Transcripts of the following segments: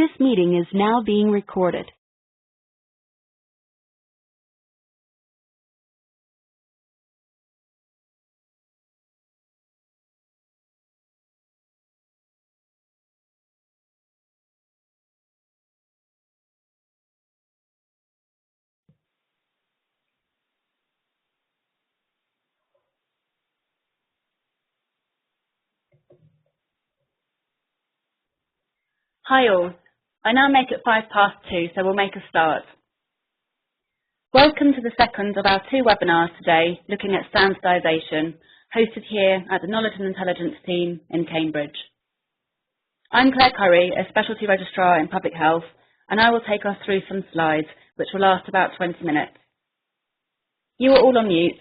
This meeting is now being recorded. Hi all. I now make it 2:05, so we'll make a start. Welcome to the second of our 2 webinars today looking at standardisation, hosted here at the Knowledge and Intelligence team in Cambridge. I'm Claire Curry, a Specialty Registrar in Public Health, and I will take us through some slides which will last about 20 minutes. You are all on mute,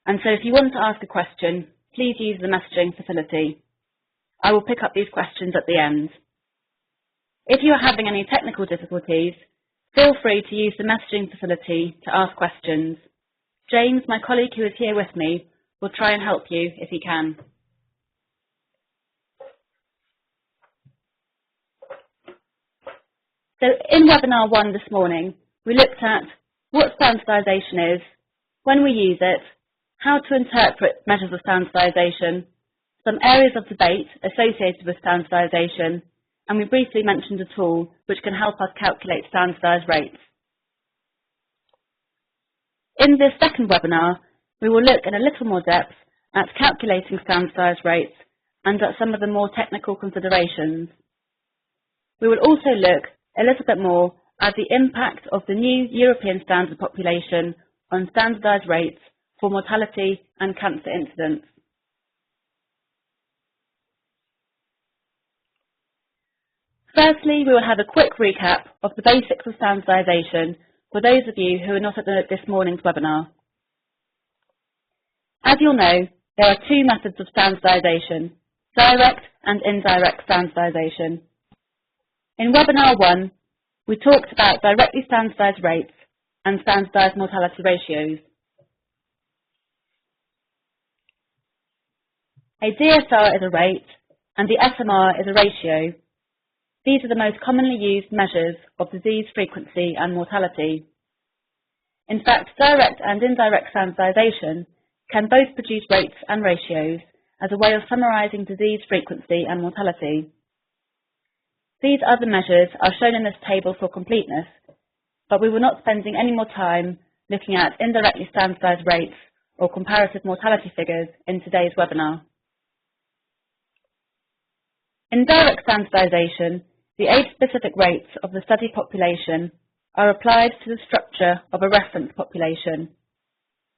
and so if you want to ask a question, please use the messaging facility. I will pick up these questions at the end. If you are having any technical difficulties, feel free to use the messaging facility to ask questions. James, my colleague who is here with me, will try and help you if he can. So in webinar 1 this morning, we looked at what standardisation is, when we use it, how to interpret measures of standardisation, some areas of debate associated with standardisation, and we briefly mentioned a tool which can help us calculate standardised rates. In this second webinar, we will look in a little more depth at calculating standardised rates and at some of the more technical considerations. We will also look a little bit more at the impact of the new European standard population on standardised rates for mortality and cancer incidence. Firstly, we will have a quick recap of the basics of standardisation for those of you who are not at this morning's webinar. As you'll know, there are 2 methods of standardisation, direct and indirect standardisation. In webinar 1, we talked about directly standardised rates and standardised mortality ratios. A DSR is a rate and the SMR is a ratio. These are the most commonly used measures of disease frequency and mortality. In fact, direct and indirect standardisation can both produce rates and ratios as a way of summarising disease frequency and mortality. These other measures are shown in this table for completeness, but we will not spending any more time looking at indirectly standardised rates or comparative mortality figures in today's webinar. In direct standardisation, the age-specific rates of the study population are applied to the structure of a reference population.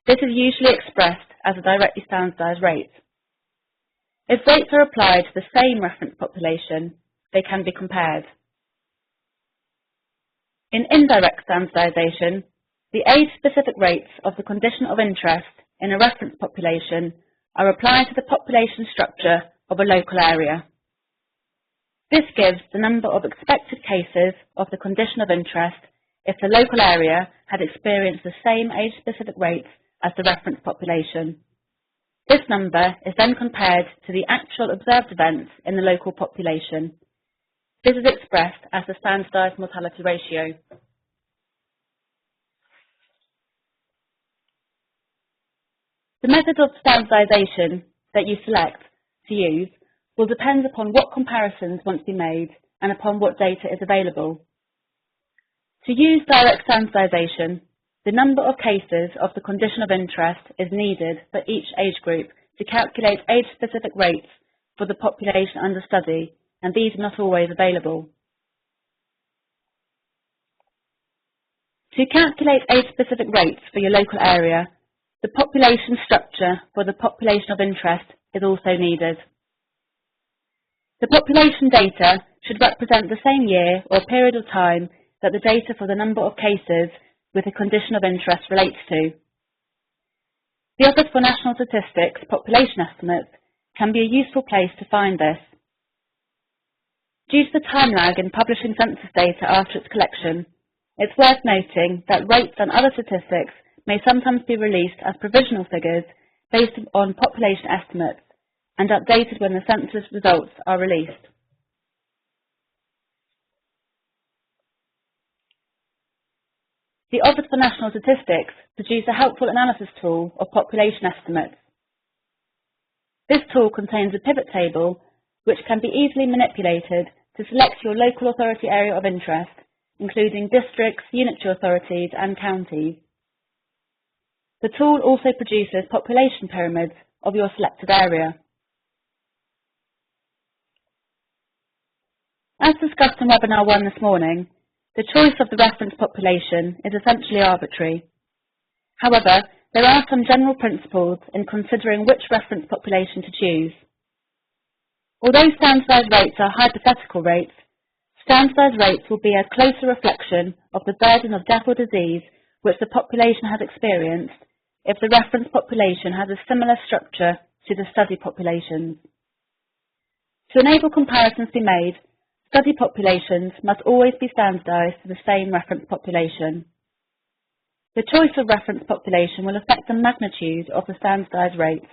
This is usually expressed as a directly standardised rate. If rates are applied to the same reference population, they can be compared. In indirect standardisation, the age-specific rates of the condition of interest in a reference population are applied to the population structure of a local area. This gives the number of expected cases of the condition of interest if the local area had experienced the same age-specific rates as the reference population. This number is then compared to the actual observed events in the local population. This is expressed as the standardised mortality ratio. The method of standardisation that you select to use will depend upon what comparisons want to be made and upon what data is available. To use direct standardisation, the number of cases of the condition of interest is needed for each age group to calculate age-specific rates for the population under study, and these are not always available. To calculate age-specific rates for your local area, the population structure for the population of interest is also needed. The population data should represent the same year or period of time that the data for the number of cases with a condition of interest relates to. The Office for National Statistics population estimates can be a useful place to find this. Due to the time lag in publishing census data after its collection, it's worth noting that rates and other statistics may sometimes be released as provisional figures based on population estimates and updated when the census results are released. The Office for National Statistics produced a helpful analysis tool of population estimates. This tool contains a pivot table which can be easily manipulated to select your local authority area of interest, including districts, unitary authorities and counties. The tool also produces population pyramids of your selected area. As discussed in Webinar 1 this morning, the choice of the reference population is essentially arbitrary. However, there are some general principles in considering which reference population to choose. Although standardised rates are hypothetical rates, standardised rates will be a closer reflection of the burden of death or disease which the population has experienced if the reference population has a similar structure to the study populations. To enable comparisons to be made, study populations must always be standardised to the same reference population. The choice of reference population will affect the magnitude of the standardised rate.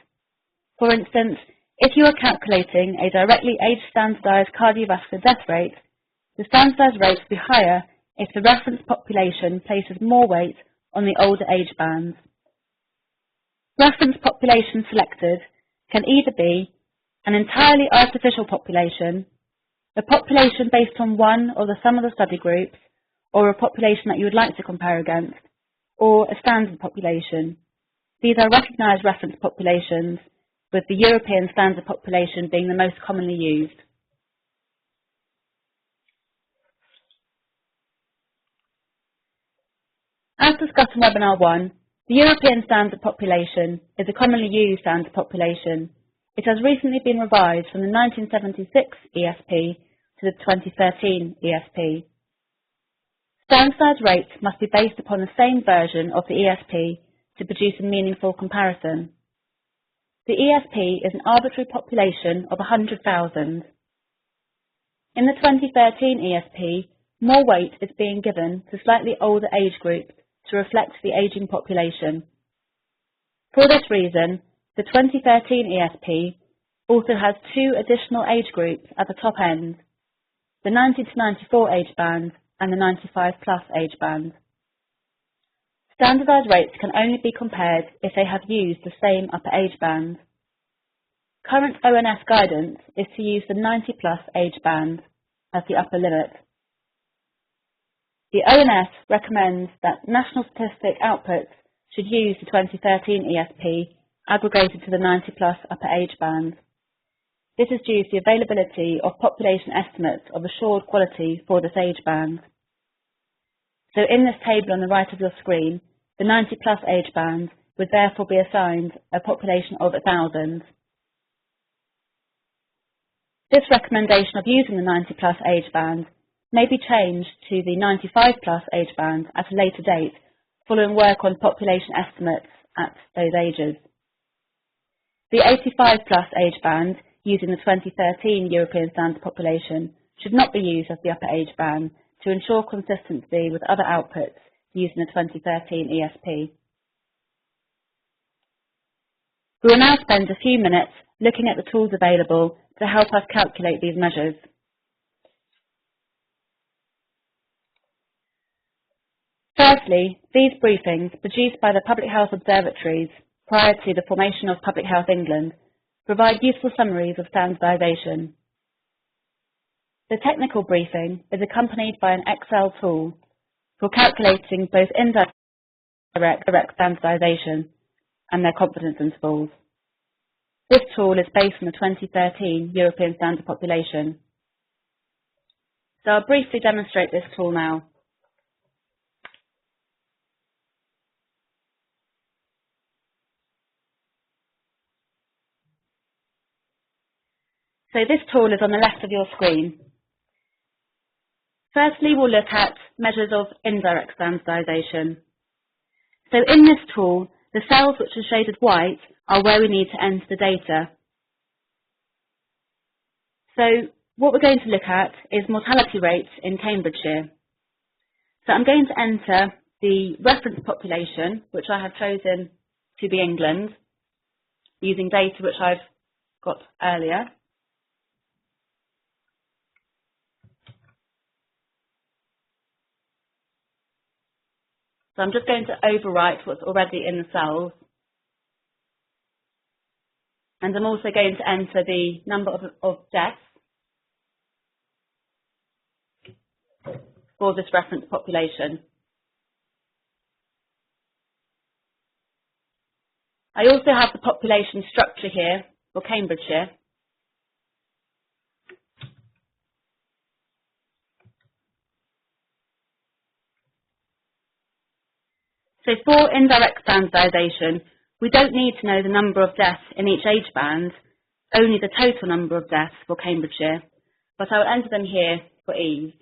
For instance, if you are calculating a directly age-standardised cardiovascular death rate, the standardised rate will be higher if the reference population places more weight on the older age bands. Reference population selected can either be an entirely artificial population, a population based on one or the sum of the study groups, or a population that you would like to compare against, or a standard population. These are recognised reference populations, with the European standard population being the most commonly used. As discussed in Webinar 1, the European standard population is a commonly used standard population. It has recently been revised from the 1976 ESP to the 2013 ESP. Standardised rates must be based upon the same version of the ESP to produce a meaningful comparison. The ESP is an arbitrary population of 100,000. In the 2013 ESP, more weight is being given to slightly older age groups to reflect the ageing population. For this reason, the 2013 ESP also has two additional age groups at the top end, the 90 to 94 age band and the 95 plus age band. Standardised rates can only be compared if they have used the same upper age band. Current ONS guidance is to use the 90 plus age band as the upper limit. The ONS recommends that national statistic outputs should use the 2013 ESP aggregated to the 90 plus upper age band. This is due to the availability of population estimates of assured quality for this age band. So in this table on the right of your screen, the 90 plus age band would therefore be assigned a population of 1,000. This recommendation of using the 90 plus age band may be changed to the 95 plus age band at a later date following work on population estimates at those ages. The 85 plus age band using the 2013 European standard population should not be used as the upper age band to ensure consistency with other outputs using the 2013 ESP. We will now spend a few minutes looking at the tools available to help us calculate these measures. Firstly, these briefings, produced by the Public Health Observatories prior to the formation of Public Health England, provide useful summaries of standardisation. The technical briefing is accompanied by an Excel tool for calculating both indirect and direct standardisation and their confidence intervals. This tool is based on the 2013 European Standard Population. So I'll briefly demonstrate this tool now. So this tool is on the left of your screen. Firstly, we'll look at measures of indirect standardisation. So in this tool, the cells which are shaded white are where we need to enter the data. So what we're going to look at is mortality rates in Cambridgeshire. So I'm going to enter the reference population, which I have chosen to be England, using data which I've got earlier. So I'm just going to overwrite what's already in the cells, and I'm also going to enter the number of deaths for this reference population. I also have the population structure here for Cambridgeshire. So for indirect standardisation, we don't need to know the number of deaths in each age band, only the total number of deaths for Cambridgeshire, but I will enter them here for ease.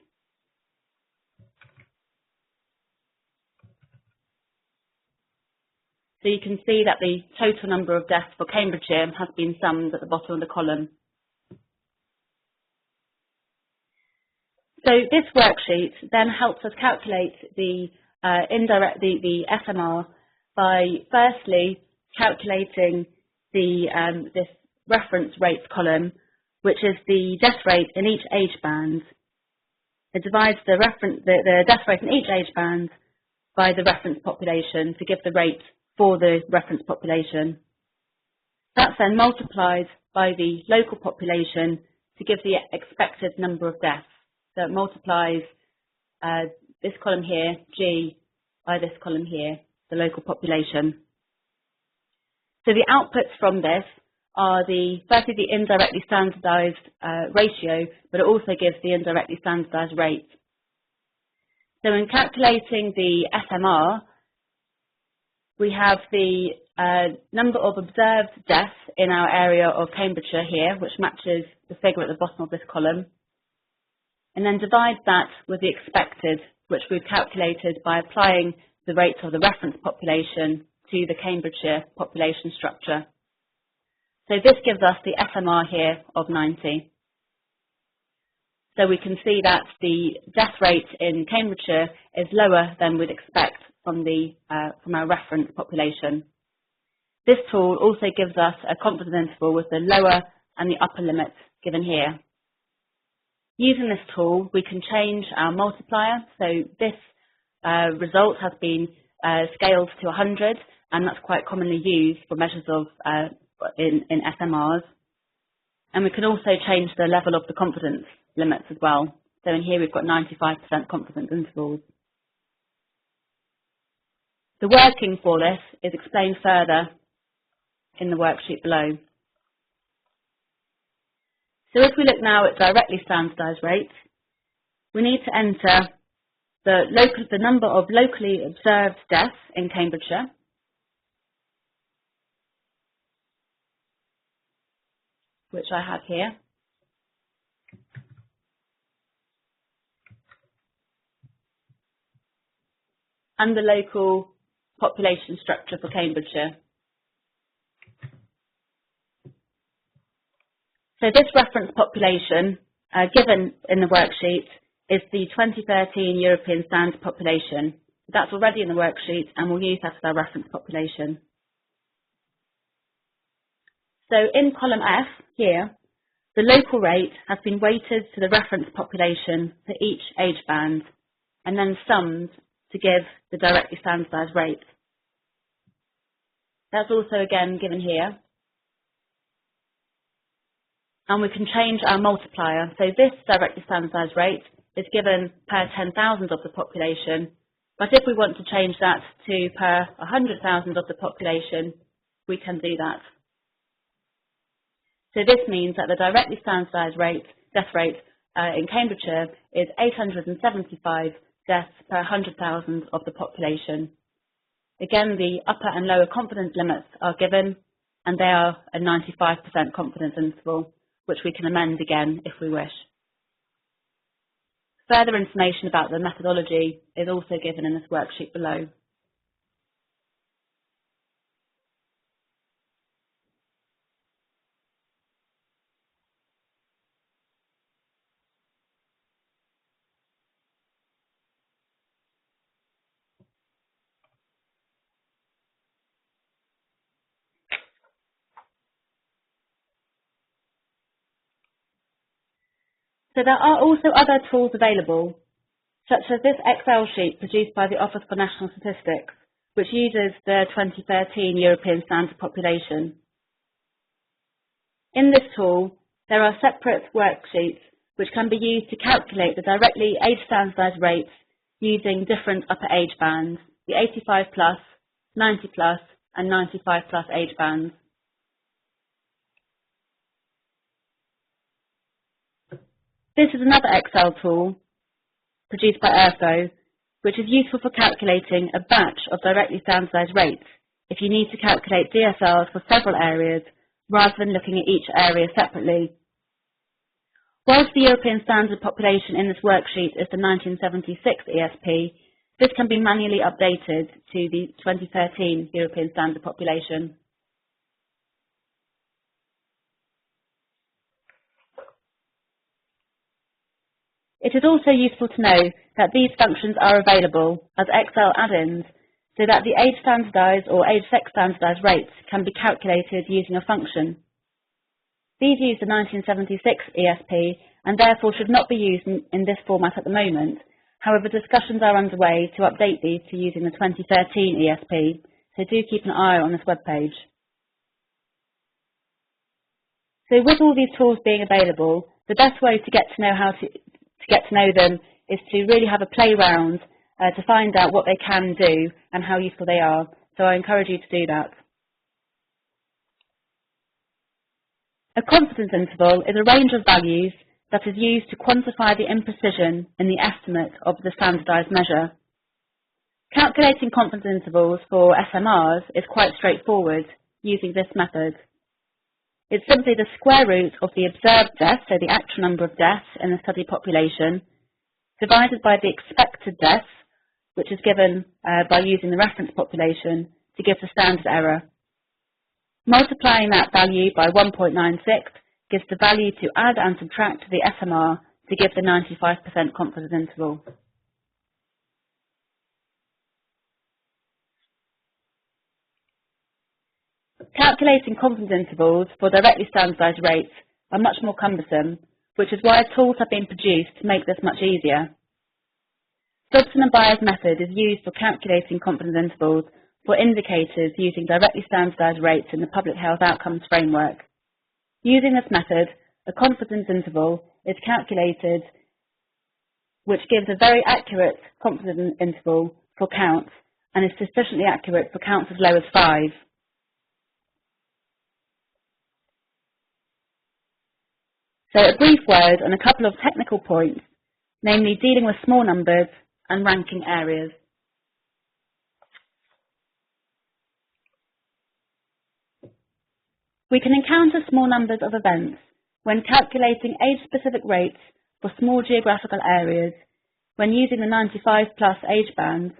So you can see that the total number of deaths for Cambridgeshire has been summed at the bottom of the column. So this worksheet then helps us calculate the the SMR by firstly calculating this reference rates column, which is the death rate in each age band. It divides the death rate in each age band by the reference population to give the rate for the reference population. That's then multiplied by the local population to give the expected number of deaths. So it multiplies this column here, G, by this column here, the local population. So the outputs from this are firstly the indirectly standardised ratio, but it also gives the indirectly standardised rate. So in calculating the SMR, we have the number of observed deaths in our area of Cambridgeshire here, which matches the figure at the bottom of this column, and then divide that with the expected, which we've calculated by applying the rates of the reference population to the Cambridgeshire population structure. So this gives us the SMR here of 90. So we can see that the death rate in Cambridgeshire is lower than we'd expect from our reference population. This tool also gives us a confidence interval with the lower and the upper limits given here. Using this tool, we can change our multiplier. So this result has been scaled to 100, and that's quite commonly used for measures of in SMRs. And we can also change the level of the confidence limits as well. So in here we've got 95% confidence intervals. The working for this is explained further in the worksheet below. So if we look now at directly standardised rates, we need to enter the number of locally observed deaths in Cambridgeshire, which I have here, and the local population structure for Cambridgeshire. So this reference population given in the worksheet is the 2013 European Standard Population. That's already in the worksheet, and we'll use that as our reference population. So in column F here, the local rate has been weighted to the reference population for each age band, and then summed to give the directly standardised rate. That's also again given here. And we can change our multiplier. So this directly standardised rate is given per 10,000 of the population, but if we want to change that to per 100,000 of the population, we can do that. So this means that the directly standardised death rate in Cambridgeshire is 875 deaths per 100,000 of the population. Again, the upper and lower confidence limits are given, and they are a 95% confidence interval, which we can amend again if we wish. Further information about the methodology is also given in this worksheet below. So there are also other tools available. such as this Excel sheet produced by the Office for National Statistics, which uses the 2013 European Standard Population. In this tool, there are separate worksheets which can be used to calculate the directly age standardised rates using different upper age bands, the 85 plus, 90 plus and 95 plus age bands. This is another Excel tool produced by ERFO, which is useful for calculating a batch of directly standardised rates if you need to calculate DSRs for several areas rather than looking at each area separately. Whilst the European Standard Population in this worksheet is the 1976 ESP, this can be manually updated to the 2013 European Standard Population. It is also useful to know that these functions are available as Excel add-ins so that the age standardised or age sex standardised rates can be calculated using a function. These use the 1976 ESP and therefore should not be used in this format at the moment. However, discussions are underway to update these to using the 2013 ESP, so do keep an eye on this webpage. So with all these tools being available, the best way to get to know them is to really have a play round to find out what they can do and how useful they are. So I encourage you to do that. A confidence interval is a range of values that is used to quantify the imprecision in the estimate of the standardised measure. Calculating confidence intervals for SMRs is quite straightforward using this method. It's simply the square root of the observed deaths, so the actual number of deaths in the study population, divided by the expected deaths, which is given by using the reference population to give the standard error. Multiplying that value by 1.96 gives the value to add and subtract to the SMR to give the 95% confidence interval. Calculating confidence intervals for directly standardised rates are much more cumbersome, which is why tools have been produced to make this much easier. Dobson and Byers' method is used for calculating confidence intervals for indicators using directly standardised rates in the Public Health Outcomes Framework. Using this method, a confidence interval is calculated which gives a very accurate confidence interval for counts and is sufficiently accurate for counts as low as 5. So a brief word on a couple of technical points, namely dealing with small numbers and ranking areas. We can encounter small numbers of events when calculating age-specific rates for small geographical areas, when using the 95 plus age band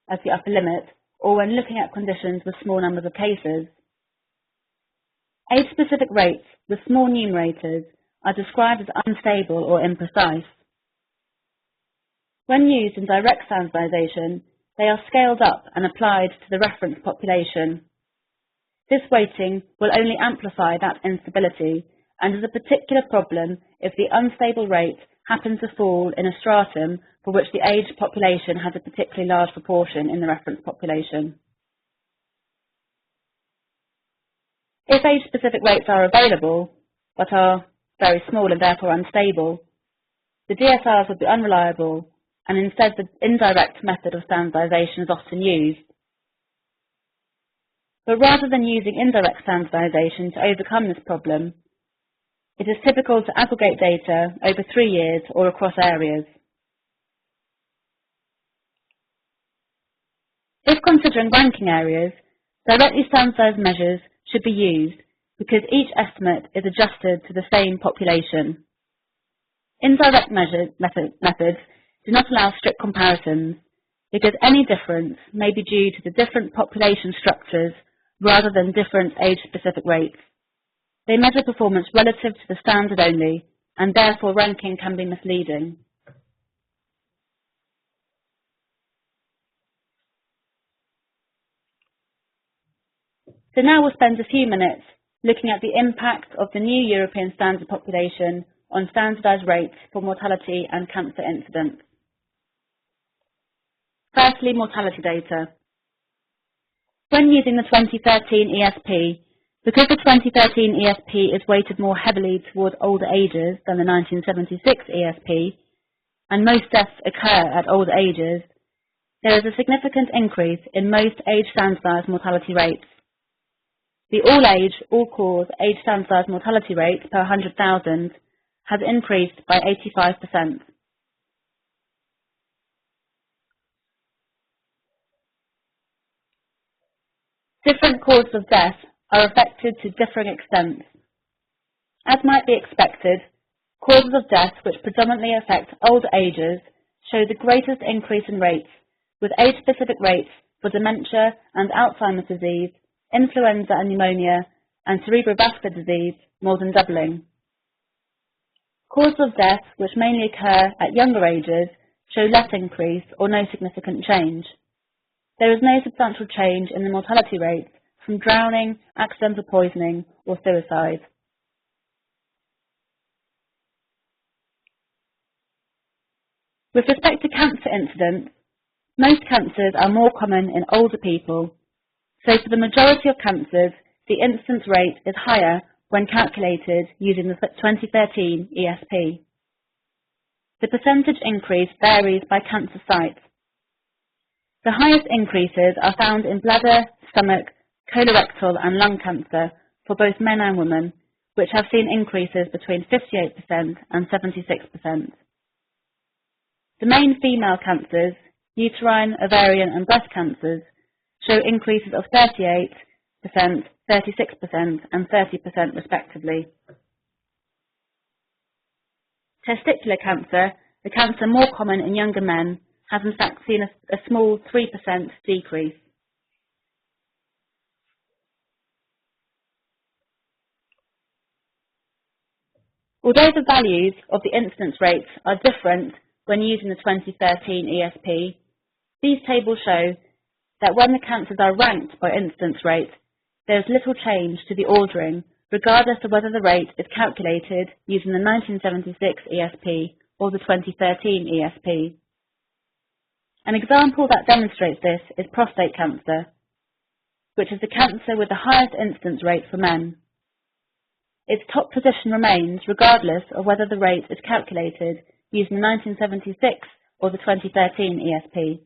as the upper limit, or when looking at conditions with small numbers of cases. Age-specific rates with small numerators are described as unstable or imprecise. When used in direct standardisation, they are scaled up and applied to the reference population. This weighting will only amplify that instability and is a particular problem if the unstable rate happens to fall in a stratum for which the aged population has a particularly large proportion in the reference population. If age-specific rates are available, but are very small and therefore unstable, the DSRs would be unreliable, and instead the indirect method of standardisation is often used. But rather than using indirect standardisation to overcome this problem, it is typical to aggregate data over 3 years or across areas. If considering ranking areas, directly standardised measures should be used because each estimate is adjusted to the same population. Indirect methods do not allow strict comparisons because any difference may be due to the different population structures rather than different age-specific rates. They measure performance relative to the standard only, and therefore ranking can be misleading. So now we'll spend a few minutes looking at the impact of the new European Standard Population on standardised rates for mortality and cancer incidence. Firstly, mortality data. When using the 2013 ESP, because the 2013 ESP is weighted more heavily toward older ages than the 1976 ESP, and most deaths occur at older ages, there is a significant increase in most age standardised mortality rates. The all-age, all-cause age standardised mortality rate per 100,000 has increased by 85%. Different causes of death are affected to differing extents. As might be expected, causes of death which predominantly affect older ages show the greatest increase in rates, with age-specific rates for dementia and Alzheimer's disease, influenza and pneumonia, and cerebrovascular disease more than doubling. Causes of death which mainly occur at younger ages show less increase or no significant change. There is no substantial change in the mortality rates from drowning, accidental poisoning, or suicide. With respect to cancer incidence, most cancers are more common in older people, so for the majority of cancers, the incidence rate is higher when calculated using the 2013 ESP. The percentage increase varies by cancer site. The highest increases are found in bladder, stomach, colorectal and lung cancer for both men and women, which have seen increases between 58% and 76%. The main female cancers, uterine, ovarian and breast cancers, show increases of 38%, 36% and 30% respectively. Testicular cancer, the cancer more common in younger men, has in fact seen a small 3% decrease. Although the values of the incidence rates are different when using the 2013 ESP, these tables show that when the cancers are ranked by incidence rate, there is little change to the ordering, regardless of whether the rate is calculated using the 1976 ESP or the 2013 ESP. An example that demonstrates this is prostate cancer, which is the cancer with the highest incidence rate for men. Its top position remains regardless of whether the rate is calculated using the 1976 or the 2013 ESP.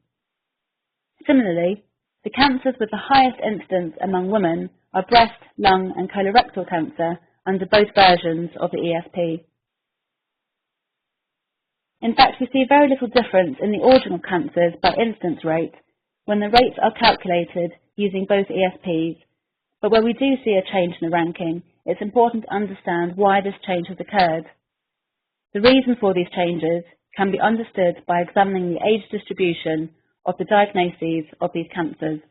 Similarly, the cancers with the highest incidence among women are breast, lung and colorectal cancer under both versions of the ESP. In fact, we see very little difference in the ordering of cancers by incidence rate when the rates are calculated using both ESPs, but where we do see a change in the ranking, it's important to understand why this change has occurred. The reason for these changes can be understood by examining the age distribution of the diagnoses of these cancers.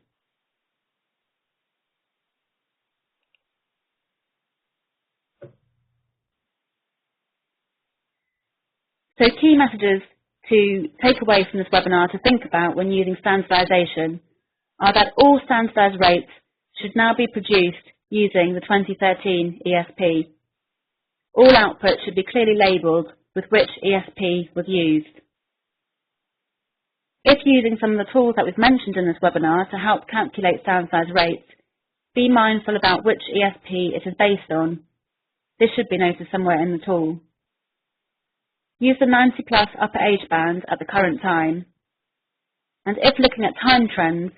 So key messages to take away from this webinar to think about when using standardisation are that all standardised rates should now be produced using the 2013 ESP. All output should be clearly labelled with which ESP was used. If using some of the tools that we've mentioned in this webinar to help calculate standardised rates, be mindful about which ESP it is based on. This should be noted somewhere in the tool. Use the 90 plus upper age band at the current time. And if looking at time trends,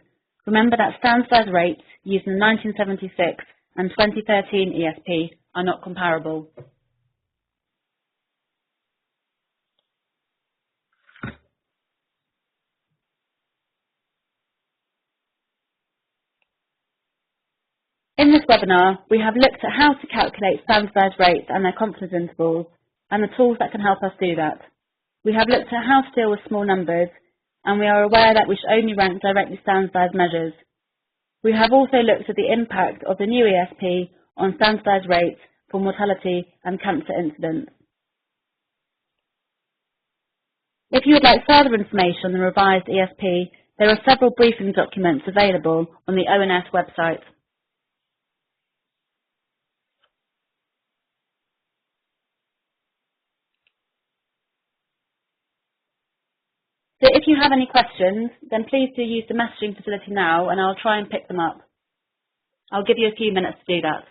remember that standardised rates used in the 1976 and 2013 ESP are not comparable. In this webinar, we have looked at how to calculate standardised rates and their confidence intervals, and the tools that can help us do that. We have looked at how to deal with small numbers, and we are aware that we should only rank directly standardised measures. We have also looked at the impact of the new ESP on standardised rates for mortality and cancer incidence. If you would like further information on the revised ESP, there are several briefing documents available on the ONS website. So if you have any questions, then please do use the messaging facility now and I'll try and pick them up. I'll give you a few minutes to do that.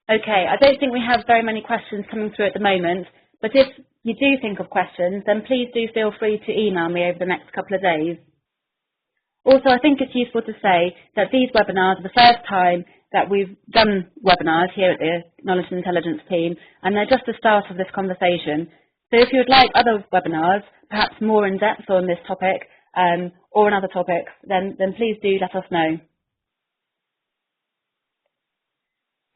Okay, I don't think we have very many questions coming through at the moment, but if you do think of questions, then please do feel free to email me over the next couple of days. Also, I think it's useful to say that these webinars are the first time that we've done webinars here at the Knowledge and Intelligence team, and they're just the start of this conversation. So if you would like other webinars, perhaps more in depth on this topic or on other topics, then please do let us know.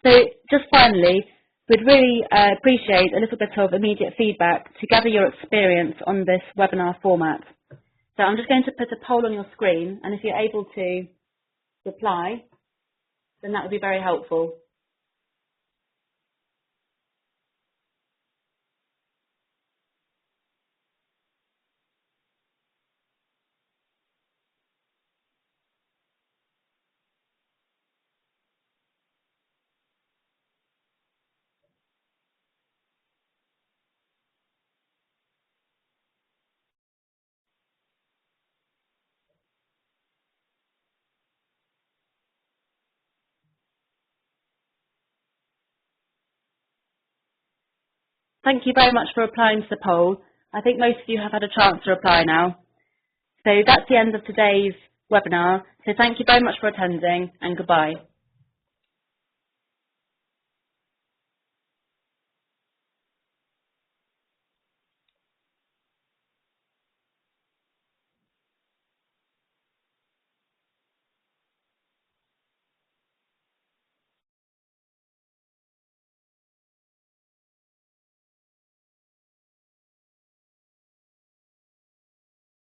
So just finally, we'd really appreciate a little bit of immediate feedback to gather your experience on this webinar format. So I'm just going to put a poll on your screen, and if you're able to reply, then that would be very helpful. Thank you very much for replying to the poll. I think most of you have had a chance to reply now. So that's the end of today's webinar. So thank you very much for attending, and goodbye.